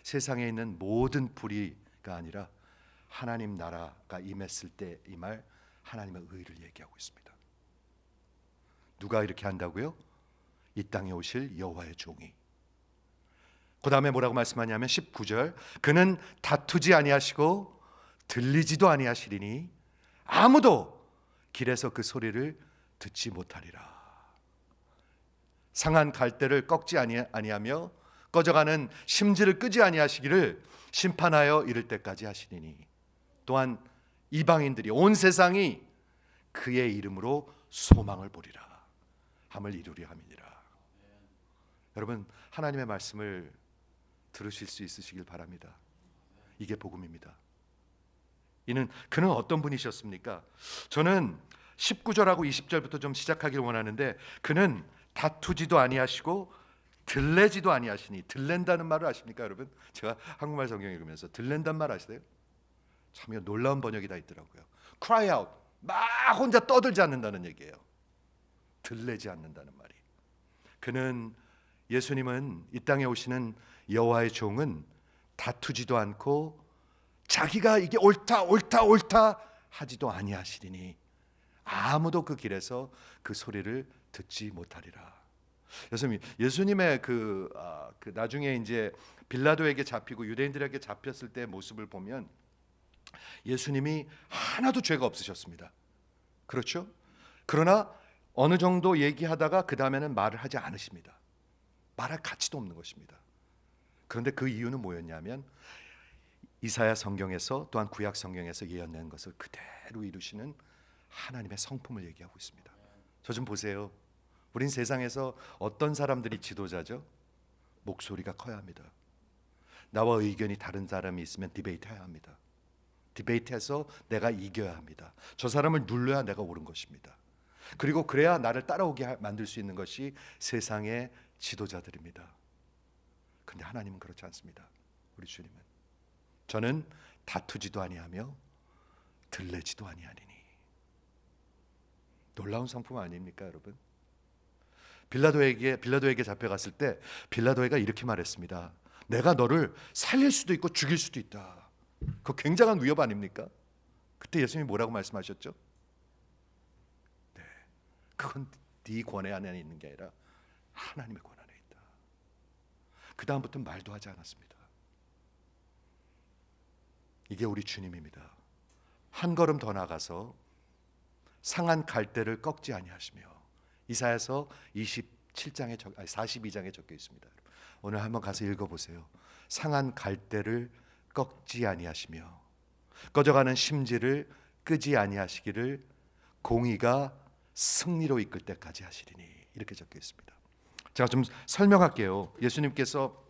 세상에 있는 모든 불의가 아니라 하나님 나라가 임했을 때 이 말, 하나님의 의를 얘기하고 있습니다. 누가 이렇게 한다고요? 이 땅에 오실 여호와의 종이. 그 다음에 뭐라고 말씀하냐면 19절, 그는 다투지 아니하시고 들리지도 아니하시리니 아무도 길에서 그 소리를 듣지 못하리라. 상한 갈대를 꺾지 아니하며 꺼져가는 심지를 끄지 아니하시기를 심판하여 이를 때까지 하시리니, 또한 이방인들이 온 세상이 그의 이름으로 소망을 보리라 함을 이루려 함이니라. 여러분, 하나님의 말씀을 들으실 수 있으시길 바랍니다. 이게 복음입니다. 그는 어떤 분이셨습니까? 저는 19절하고 20절부터 좀 시작하기를 원하는데, 그는 다투지도 아니하시고 들레지도 아니하시니. 들렌다는 말을 아십니까 여러분? 제가 한국말 성경 읽으면서 들렌다는 말 아시나요? 참 놀라운 번역이 다 있더라고요. cry out, 막 혼자 떠들지 않는다는 얘기예요. 들레지 않는다는 말이. 예수님은 이 땅에 오시는 여호와의 종은 다투지도 않고 자기가 이게 옳다 하지도 아니하시리니 아무도 그 길에서 그 소리를 듣지 못하리라. 예수님의 나중에 이제 빌라도에게 잡히고 유대인들에게 잡혔을 때의 모습을 보면 예수님이 하나도 죄가 없으셨습니다. 그렇죠? 그러나 어느 정도 얘기하다가 그 다음에는 말을 하지 않으십니다. 말할 가치도 없는 것입니다. 그런데 그 이유는 뭐였냐면 이사야 성경에서 또한 구약 성경에서 예언된 것을 그대로 이루시는 하나님의 성품을 얘기하고 있습니다. 저 좀 보세요. 우린 세상에서 어떤 사람들이 지도자죠? 목소리가 커야 합니다. 나와 의견이 다른 사람이 있으면 디베이트해야 합니다. 디베이트해서 내가 이겨야 합니다. 저 사람을 눌러야 내가 옳은 것입니다. 그리고 그래야 나를 따라오게 만들 수 있는 것이 세상의 지도자들입니다. 그런데 하나님은 그렇지 않습니다. 우리 주님은 저는 다투지도 아니하며 들레지도 아니하리니. 놀라운 성품 아닙니까, 여러분? 빌라도에게 잡혀갔을 때 빌라도가 이렇게 말했습니다. 내가 너를 살릴 수도 있고 죽일 수도 있다. 그 굉장한 위협 아닙니까? 그때 예수님이 뭐라고 말씀하셨죠? 네, 그건 네 권한 안에 있는 게 아니라 하나님의 권한에 있다. 그 다음부터는 말도 하지 않았습니다. 이게 우리 주님입니다. 한 걸음 더 나가서 상한 갈대를 꺾지 아니하시며, 이사야서 42장에 적혀 있습니다. 오늘 한번 가서 읽어보세요. 상한 갈대를 꺾지 아니하시며 꺼져가는 심지를 끄지 아니하시기를 공의가 승리로 이끌 때까지 하시리니, 이렇게 적혀 있습니다. 제가 좀 설명할게요. 예수님께서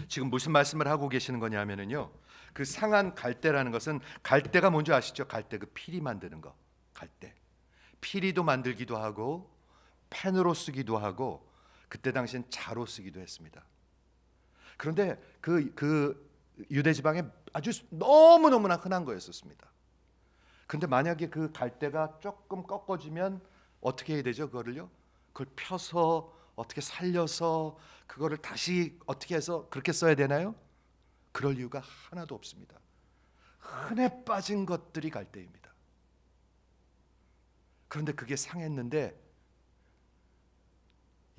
지금 무슨 말씀을 하고 계시는 거냐면요, 그 상한 갈대라는 것은, 갈대가 뭔지 아시죠? 갈대, 그 피리 만드는 거. 갈대, 피리도 만들기도 하고 펜으로 쓰기도 하고 그때 당시엔 자로 쓰기도 했습니다. 그런데 그 유대 지방에 아주 너무너무나 흔한 거였었습니다. 그런데 만약에 그 갈대가 조금 꺾어지면 어떻게 해야 되죠? 그거를요, 그걸 펴서 어떻게 살려서 그거를 다시 어떻게 해서 그렇게 써야 되나요? 그럴 이유가 하나도 없습니다. 흔해 빠진 것들이 갈대입니다. 그런데 그게 상했는데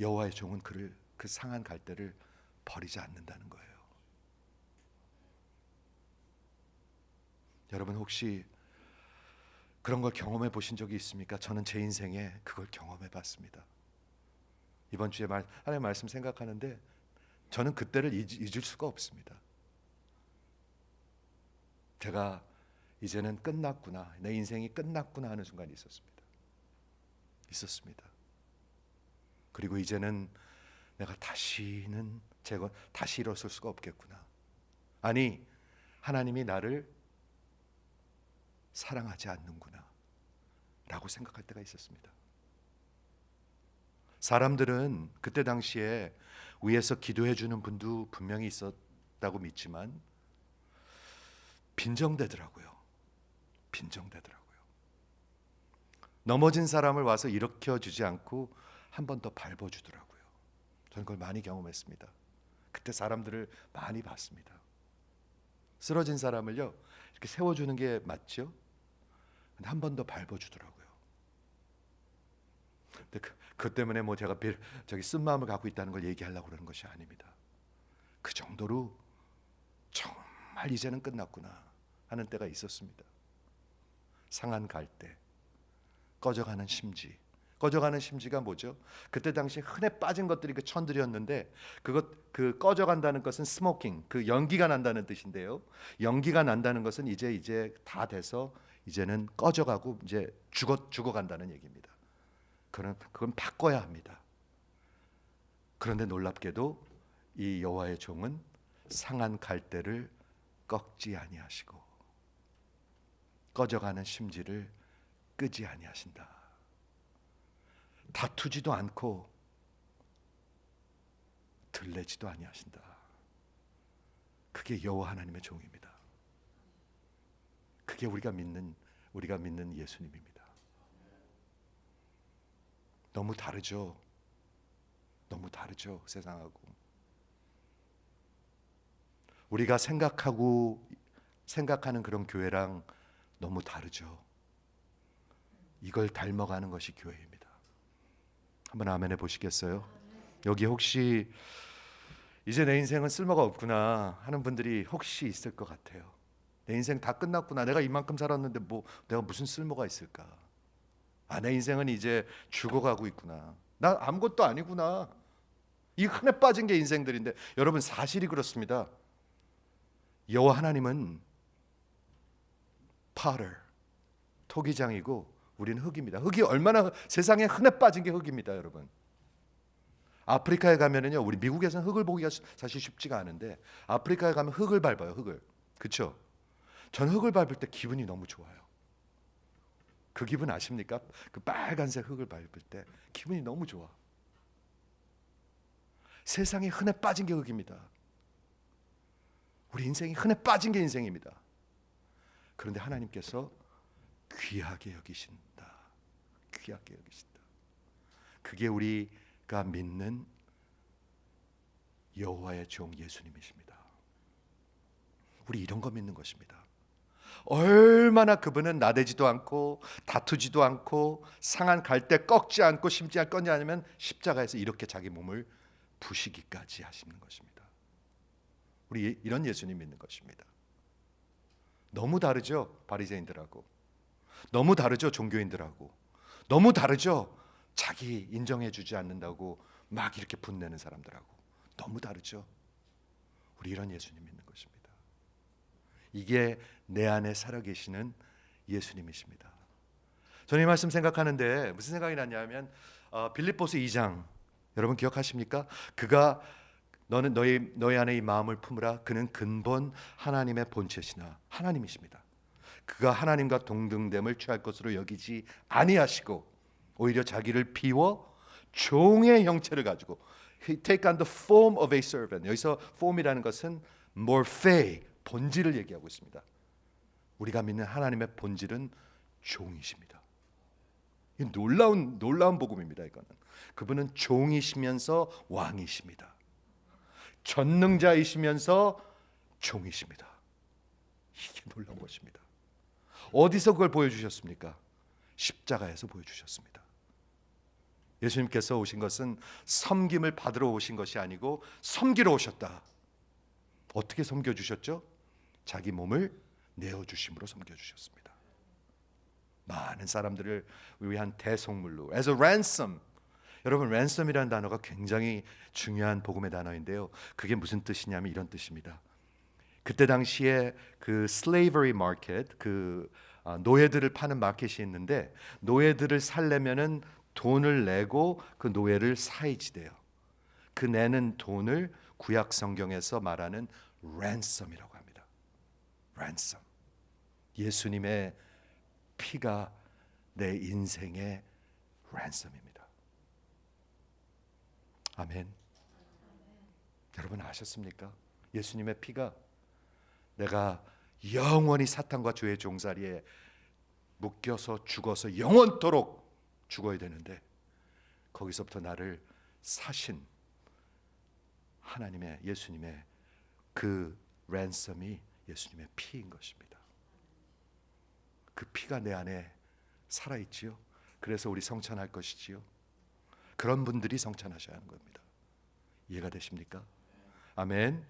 여호와의 종은 그 상한 갈대를 버리지 않는다는 거예요. 여러분 혹시 그런 걸 경험해 보신 적이 있습니까? 저는 제 인생에 그걸 경험해 봤습니다. 이번 주에 하나님의 말씀 생각하는데 저는 그때를 잊을 수가 없습니다. 제가 이제는 끝났구나, 내 인생이 끝났구나 하는 순간이 있었습니다. 그리고 이제는 내가 다시는 다시 일어설 수가 없겠구나. 아니, 하나님이 나를 사랑하지 않는구나 라고 생각할 때가 있었습니다. 사람들은 그때 당시에 위에서 기도해 주는 분도 분명히 있었다고 믿지만 빈정대더라고요. 넘어진 사람을 와서 일으켜 주지 않고 한 번 더 밟아주더라고요. 저는 그걸 많이 경험했습니다. 그때 사람들을 많이 봤습니다. 쓰러진 사람을요, 이렇게 세워주는 게 맞죠? 근데 한 번 더 밟아주더라고요. 근데 그 때문에 뭐 제가 저기 쓴 마음을 갖고 있다는 걸 얘기하려고 그러는 것이 아닙니다. 그 정도로 정말 이제는 끝났구나 하는 때가 있었습니다. 상한 갈대, 꺼져가는 심지. 꺼져가는 심지가 뭐죠? 그때 당시 흔해 빠진 것들이 그 천들이었는데, 그 꺼져간다는 것은 스모킹, 그 연기가 난다는 뜻인데요. 연기가 난다는 것은 이제 다 돼서 이제는 꺼져가고 이제 죽어간다는 얘기입니다. 그건 바꿔야 합니다. 그런데 놀랍게도 이 여호와의 종은 상한 갈대를 꺾지 아니하시고 꺼져가는 심지를 끄지 아니하신다. 다투지도 않고 들레지도 아니하신다. 그게 여호와 하나님의 종입니다. 그게 우리가 믿는 예수님입니다. 너무 다르죠. 세상하고. 우리가 생각하는 그런 교회랑 너무 다르죠. 이걸 닮아가는 것이 교회입니다. 한번 아멘 해보시겠어요? 여기 혹시 이제 내 인생은 쓸모가 없구나 하는 분들이 혹시 있을 것 같아요. 내 인생 다 끝났구나, 내가 이만큼 살았는데 뭐 내가 무슨 쓸모가 있을까, 내 인생은 이제 죽어가고 있구나, 나 아무것도 아니구나, 이 흔해 빠진 게 인생들인데, 여러분 사실이 그렇습니다. 여호와 하나님은 potter, 토기장이고 우리는 흙입니다. 흙이 얼마나 세상에 흔해 빠진 게 흙입니다, 여러분. 아프리카에 가면은요, 우리 미국에서는 흙을 보기가 사실 쉽지가 않은데 아프리카에 가면 흙을 밟아요, 흙을. 그렇죠? 전 흙을 밟을 때 기분이 너무 좋아요. 그 기분 아십니까? 그 빨간색 흙을 밟을 때 기분이 너무 좋아. 세상에 흔해 빠진 게 흙입니다. 우리 인생이 흔해 빠진 게 인생입니다. 그런데 하나님께서 귀하게 여기신다. 귀하게 여기신다. 그게 우리가 믿는 여호와의 종 예수님이십니다. 우리 이런 거 믿는 것입니다. 얼마나 그분은 나대지도 않고 다투지도 않고 상한 갈대 꺾지 않고 심지 꺾지 않으면 십자가에서 이렇게 자기 몸을 부시기까지 하시는 것입니다. 우리 이런 예수님 믿는 것입니다. 너무 다르죠? 바리새인들하고. 너무 다르죠? 종교인들하고. 너무 다르죠? 자기 인정해 주지 않는다고 막 이렇게 분내는 사람들하고. 너무 다르죠? 우리 이런 예수님 믿는 것입니다. 이게 내 안에 살아계시는 예수님이십니다. 저는 이 말씀 생각하는데 무슨 생각이 났냐면 빌립보서 2장 여러분 기억하십니까? 그가 너는 너희 안에 이 마음을 품으라. 그는 근본 하나님의 본체시나 하나님이십니다. 그가 하나님과 동등됨을 취할 것으로 여기지 아니하시고 오히려 자기를 비워 종의 형체를 가지고 He take on the form of a servant. 여기서 form이라는 것은 morphe, 본질을 얘기하고 있습니다. 우리가 믿는 하나님의 본질은 종이십니다. 이 놀라운 복음입니다. 이거는 그분은 종이시면서 왕이십니다. 전능자이시면서 종이십니다. 이게 놀라운 것입니다. 어디서 그걸 보여주셨습니까? 십자가에서 보여주셨습니다. 예수님께서 오신 것은 섬김을 받으러 오신 것이 아니고 섬기러 오셨다. 어떻게 섬겨주셨죠? 자기 몸을 내어주심으로 섬겨주셨습니다. 많은 사람들을 위한 대속물로 as a ransom. 여러분 ransom이라는 단어가 굉장히 중요한 복음의 단어인데요. 그게 무슨 뜻이냐면 이런 뜻입니다. 그때 당시에 그 slavery market, 그 노예들을 파는 마켓이 있는데 노예들을 살려면은 돈을 내고 그 노예를 사이지대요. 그 내는 돈을 구약 성경에서 말하는 ransom이라고 합니다. ransom. 예수님의 피가 내 인생의 ransom입니다. 아멘. 여러분 아셨습니까? 예수님의 피가 내가 영원히 사탄과 죄의 종살이에 묶여서 죽어서 영원토록 죽어야 되는데 거기서부터 나를 사신 하나님의 예수님의 그 랜섬이 예수님의 피인 것입니다. 그 피가 내 안에 살아있지요. 그래서 우리 성찬할 것이지요. 그런 분들이 성찬하셔야 하는 겁니다. 이해가 되십니까? 아멘.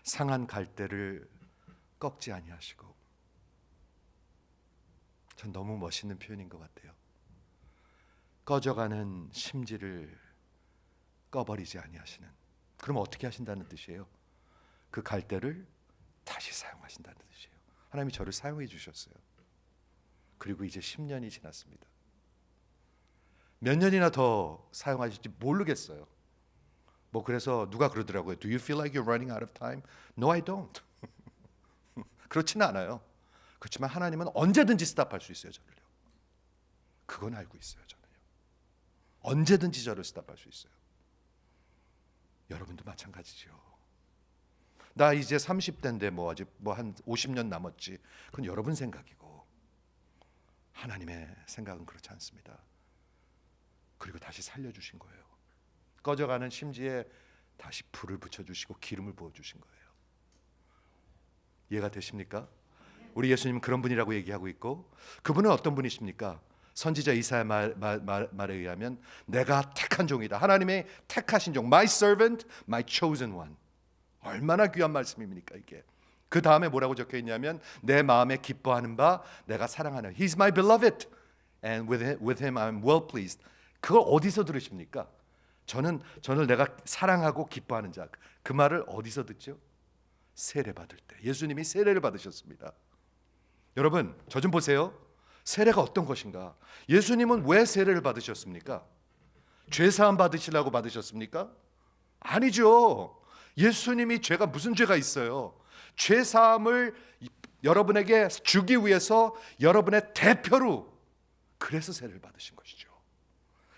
상한 갈대를 꺾지 아니하시고, 전 너무 멋있는 표현인 것 같아요. 꺼져가는 심지를 꺼버리지 아니하시는. 그럼 어떻게 하신다는 뜻이에요? 그 갈대를 다시 사용하신다는 뜻이에요. 하나님이 저를 사용해 주셨어요. 그리고 이제 10년이 지났습니다. 몇 년이나 더 사용하실지 모르겠어요. 그래서 누가 그러더라고요. Do you feel like you're running out of time? No, I don't. 그렇지는 않아요. 그렇지만 하나님은 언제든지 스탑할 수 있어요, 저를요. 그건 알고 있어요, 저는요. 언제든지 저를 스탑할 수 있어요. 여러분도 마찬가지죠. 나 이제 30대인데 아직 한 50년 남았지. 그건 여러분 생각이고 하나님의 생각은 그렇지 않습니다. 그리고 다시 살려주신 거예요. 꺼져가는 심지에 다시 불을 붙여주시고 기름을 부어주신 거예요. 이해가 되십니까? 우리 예수님은 그런 분이라고 얘기하고 있고, 그분은 어떤 분이십니까? 선지자 이사야 말에 의하면 내가 택한 종이다. 하나님의 택하신 종, My servant, my chosen one. 얼마나 귀한 말씀입니까 이게. 그 다음에 뭐라고 적혀 있냐면 내 마음에 기뻐하는 바 내가 사랑하는 He's my beloved and with him I'm well pleased. 그걸 어디서 들으십니까? 저를 내가 사랑하고 기뻐하는 자. 그 말을 어디서 듣죠? 세례 받을 때. 예수님이 세례를 받으셨습니다. 여러분 저 좀 보세요. 세례가 어떤 것인가? 예수님은 왜 세례를 받으셨습니까? 죄사함 받으시려고 받으셨습니까? 아니죠. 예수님이 죄가 무슨 죄가 있어요? 죄사함을 여러분에게 주기 위해서 여러분의 대표로 그래서 세례를 받으신 것이죠.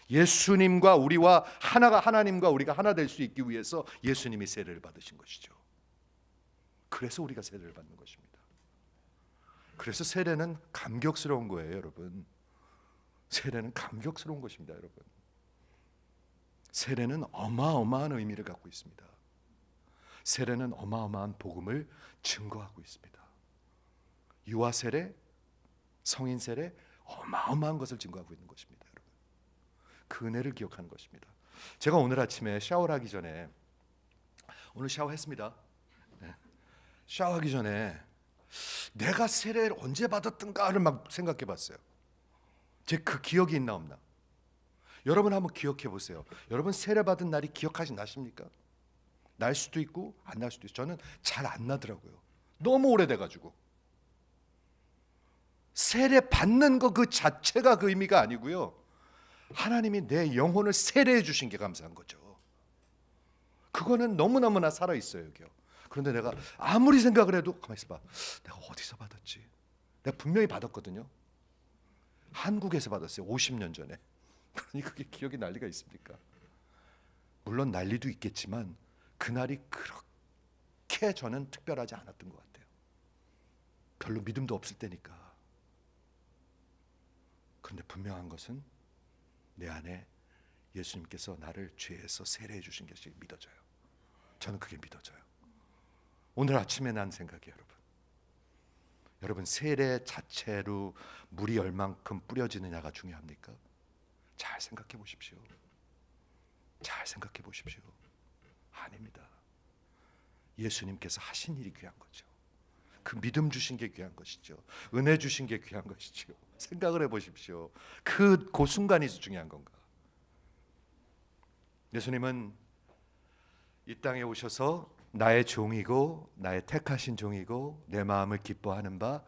예수님과 우리와 하나님과 우리가 하나 될 수 있기 위해서 예수님이 세례를 받으신 것이죠. 그래서 우리가 세례를 받는 것입니다. 그래서 세례는 감격스러운 거예요, 여러분. 세례는 감격스러운 것입니다, 여러분. 세례는 어마어마한 의미를 갖고 있습니다. 세례는 어마어마한 복음을 증거하고 있습니다. 유아 세례, 성인 세례, 어마어마한 것을 증거하고 있는 것입니다, 여러분. 그 은혜를 기억하는 것입니다. 제가 오늘 아침에 샤워를 하기 전에, 오늘 샤워했습니다. 네. 샤워하기 전에 내가 세례를 언제 받았던가를 막 생각해 봤어요. 제 그 기억이 있나 없나. 여러분 한번 기억해 보세요. 여러분 세례 받은 날이 나십니까? 날 수도 있고 안 날 수도 있어요. 저는 잘 안 나더라고요. 너무 오래돼 가지고. 세례 받는 거 그 자체가 그 의미가 아니고요. 하나님이 내 영혼을 세례해 주신 게 감사한 거죠. 그거는 너무너무나 살아 있어요, 여기요. 그런데 내가 아무리 생각을 해도 가만히 있어봐. 내가 어디서 받았지? 내가 분명히 받았거든요. 한국에서 받았어요. 50년 전에. 그러니 그게 기억이 날 리가 있습니까? 물론 날 리도 있겠지만 그날이 그렇게 저는 특별하지 않았던 것 같아요. 별로 믿음도 없을 때니까. 그런데 분명한 것은 내 안에 예수님께서 나를 죄에서 세례해 주신 것이 믿어져요. 저는 그게 믿어져요. 오늘 아침에 난 생각이에요, 여러분. 여러분 세례 자체로 물이 얼만큼 뿌려지느냐가 중요합니까? 잘 생각해 보십시오. 잘 생각해 보십시오. 아닙니다. 예수님께서 하신 일이 귀한 거죠. 그 믿음 주신 게 귀한 것이죠. 은혜 주신 게 귀한 것이죠. 생각을 해 보십시오. 그 순간이 중요한 건가? 예수님은 이 땅에 오셔서 나의 종이고 나의 택하신 종이고 내 마음을 기뻐하는 바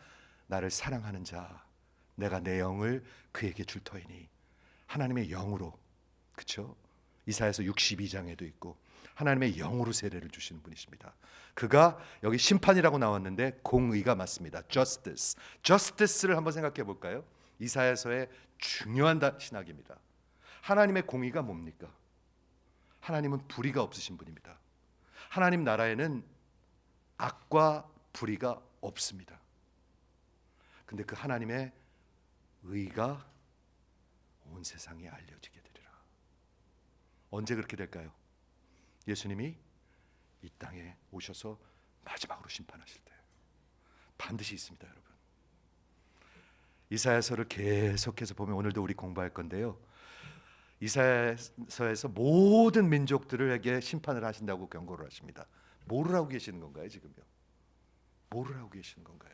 나를 사랑하는 자 내가 내 영을 그에게 줄 터이니 하나님의 영으로 그렇죠? 이사야서 62장에도 있고 하나님의 영으로 세례를 주시는 분이십니다. 그가 여기 심판이라고 나왔는데 공의가 맞습니다. justice. justice를 한번 생각해 볼까요? 이사야서의 중요한 신학입니다. 하나님의 공의가 뭡니까? 하나님은 불의가 없으신 분입니다. 하나님 나라에는 악과 불의가 없습니다. 근데 그 하나님의 의가 온 세상에 알려지게 되리라. 언제 그렇게 될까요? 예수님이 이 땅에 오셔서 마지막으로 심판하실 때 반드시 있습니다, 여러분. 이사야서를 계속해서 보면 오늘도 우리 공부할 건데요. 이사야서에서 모든 민족들에게 심판을 하신다고 경고를 하십니다. 뭐를 하고 계시는 건가요, 지금요? 뭐를 하고 계시는 건가요?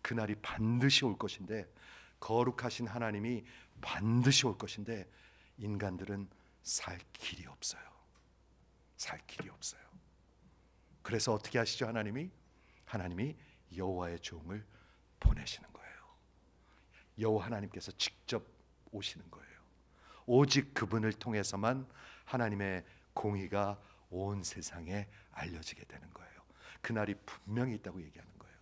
그날이 반드시 올 것인데 거룩하신 하나님이 반드시 올 것인데 인간들은 살 길이 없어요. 살 길이 없어요. 그래서 어떻게 하시죠, 하나님이? 하나님이 여호와의 종을 보내시는 거예요. 여호와 하나님께서 직접 오시는 거예요. 오직 그분을 통해서만 하나님의 공의가 온 세상에 알려지게 되는 거예요. 그날이 분명히 있다고 얘기하는 거예요.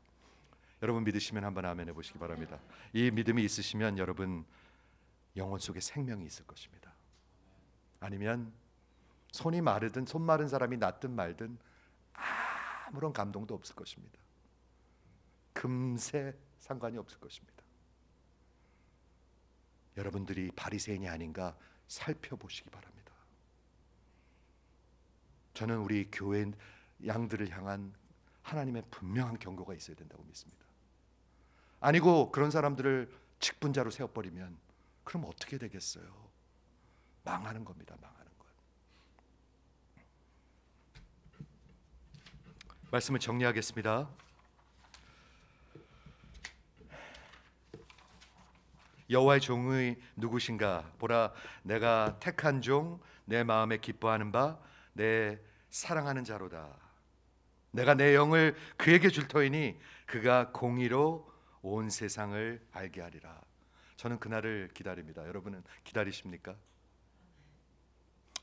여러분 믿으시면 한번 아멘 해보시기 바랍니다. 이 믿음이 있으시면 여러분 영혼 속에 생명이 있을 것입니다. 아니면 손이 마르든 손 마른 사람이 낫든 말든 아무런 감동도 없을 것입니다. 금세 상관이 없을 것입니다. 여러분들이 바리새인이 아닌가 살펴보시기 바랍니다. 저는 우리 교회 양들을 향한 하나님의 분명한 경고가 있어야 된다고 믿습니다. 아니고 그런 사람들을 직분자로 세워버리면 그럼 어떻게 되겠어요? 망하는 겁니다. 망하는 것. 말씀을 정리하겠습니다. 여호와의 종이 누구신가? 보라, 내가 택한 종, 내 마음에 기뻐하는 바, 내 사랑하는 자로다. 내가 내 영을 그에게 줄 터이니 그가 공의로 온 세상을 알게 하리라. 저는 그날을 기다립니다. 여러분은 기다리십니까?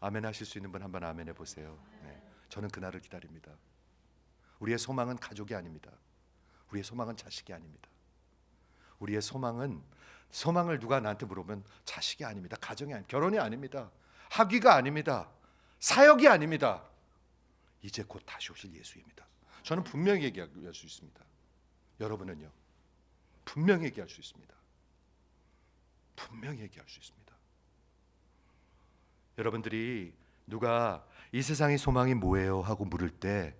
아멘 하실 수 있는 분 한번 아멘 해보세요. 네, 저는 그날을 기다립니다. 우리의 소망은 가족이 아닙니다. 우리의 소망은 자식이 아닙니다. 우리의 소망을 누가 나한테 물어보면 자식이 아닙니다. 가정이 아닙니다. 결혼이 아닙니다. 학위가 아닙니다. 사역이 아닙니다. 이제 곧 다시 오실 예수입니다. 저는 분명히 얘기할 수 있습니다. 여러분은요? 분명히 얘기할 수 있습니다. 분명히 얘기할 수 있습니다. 여러분들이 누가 이 세상의 소망이 뭐예요? 하고 물을 때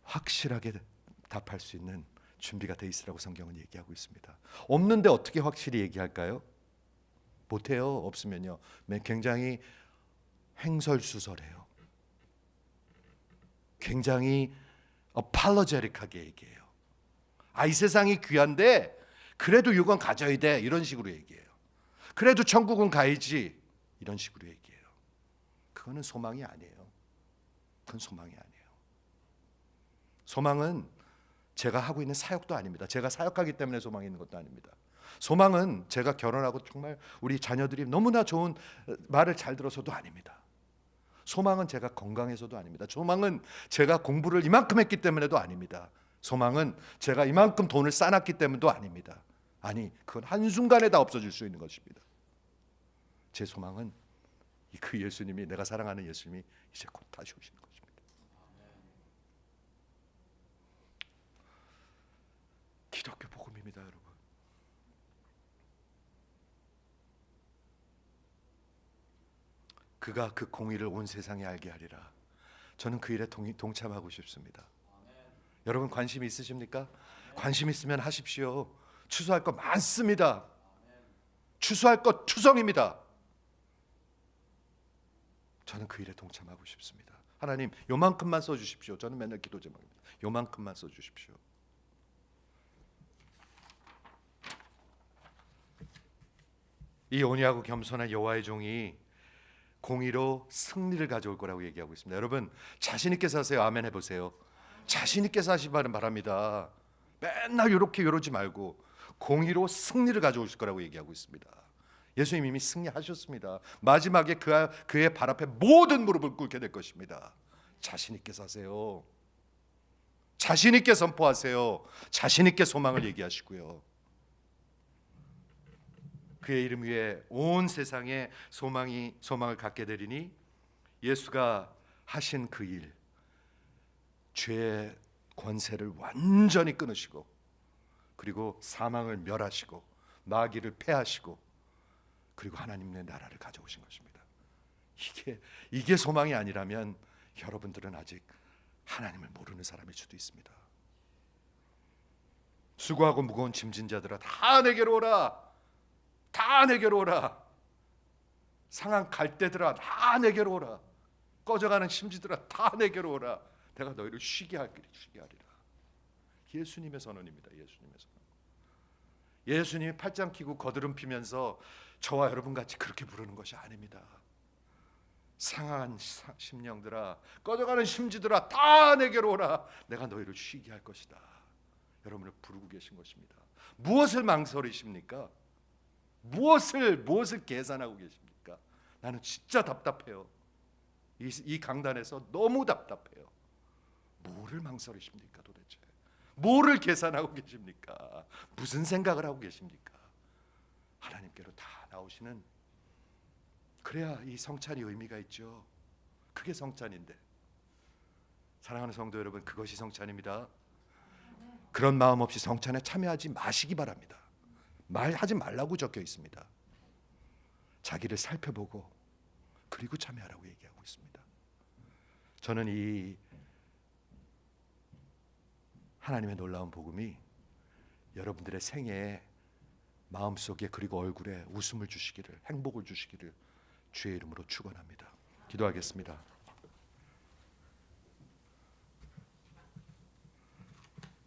확실하게 답할 수 있는 준비가 돼 있으라고 성경은 얘기하고 있습니다. 없는데 어떻게 확실히 얘기할까요? 못해요. 없으면요. 굉장히 횡설수설해요. 굉장히 apologetic하게 얘기해요. 이 세상이 귀한데 그래도 이건 가져야 돼. 이런 식으로 얘기해요. 그래도 천국은 가야지. 이런 식으로 얘기해요. 그거는 소망이 아니에요. 그건 소망이 아니에요. 소망은 제가 하고 있는 사역도 아닙니다. 제가 사역하기 때문에 소망이 있는 것도 아닙니다. 소망은 제가 결혼하고 정말 우리 자녀들이 너무나 좋은 말을 잘 들어서도 아닙니다. 소망은 제가 건강해서도 아닙니다. 소망은 제가 공부를 이만큼 했기 때문에도 아닙니다. 소망은 제가 이만큼 돈을 쌓았기 때문도 아닙니다. 아니, 그건 한순간에 다 없어질 수 있는 것입니다. 제 소망은 그 예수님이, 내가 사랑하는 예수님이 이제 곧 다시 오시는 것입니다. 기독교 복음입니다, 여러분. 그가 그 공의를 온 세상에 알게 하리라. 저는 그 일에 동참하고 싶습니다. 여러분 관심 있으십니까? 관심 있으면 하십시오. 추수할 것 많습니다. 추수할 것 투성입니다. 저는 그 일에 동참하고 싶습니다. 하나님, 요만큼만 써주십시오. 저는 맨날 기도 제목입니다. 요만큼만 써주십시오. 이 온유하고 겸손한 여호와의 종이 공의로 승리를 가져올 거라고 얘기하고 있습니다. 여러분 자신 있게 사세요. 아멘 해보세요. 자신 있게 사시기를 바랍니다. 맨날 이러지 말고 공의로 승리를 가져오실 거라고 얘기하고 있습니다. 예수님 이미 승리하셨습니다. 마지막에 그의 발 앞에 모든 무릎을 꿇게 될 것입니다. 자신 있게 사세요. 자신 있게 선포하세요. 자신 있게 소망을 얘기하시고요. 그의 이름 위에 온 세상에 소망을 갖게 되리니 예수가 하신 그 일, 죄의 권세를 완전히 끊으시고 그리고 사망을 멸하시고 마귀를 패하시고 그리고 하나님의 나라를 가져오신 것입니다. 이게 소망이 아니라면 여러분들은 아직 하나님을 모르는 사람일 수도 있습니다. 수고하고 무거운 짐진 자들아 다 내게로 오라. 다 내게로 오라. 상한 갈대들아 다 내게로 오라. 꺼져가는 심지들아 다 내게로 오라. 내가 너희를 쉬게 하리라. 예수님의 선언입니다. 예수님의 선언. 예수님이 팔짱 끼고 거드름 피면서 저와 여러분 같이 그렇게 부르는 것이 아닙니다. 상한 심령들아, 꺼져가는 심지들아 다 내게로 오라. 내가 너희를 쉬게 할 것이다. 여러분을 부르고 계신 것입니다. 무엇을 망설이십니까? 무엇을 계산하고 계십니까? 나는 진짜 답답해요. 이 강단에서 너무 답답해요. 뭐를 망설이십니까 도대체? 뭐를 계산하고 계십니까? 무슨 생각을 하고 계십니까? 하나님께로 다 나오시는, 그래야 이 성찬이 의미가 있죠. 그게 성찬인데. 사랑하는 성도 여러분, 그것이 성찬입니다. 그런 마음 없이 성찬에 참여하지 마시기 바랍니다. 말하지 말라고 적혀 있습니다. 자기를 살펴보고 그리고 참여하라고 얘기하고 있습니다. 저는 이 하나님의 놀라운 복음이 여러분들의 생애에 마음속에 그리고 얼굴에 웃음을 주시기를, 행복을 주시기를 주의 이름으로 축원합니다. 기도하겠습니다.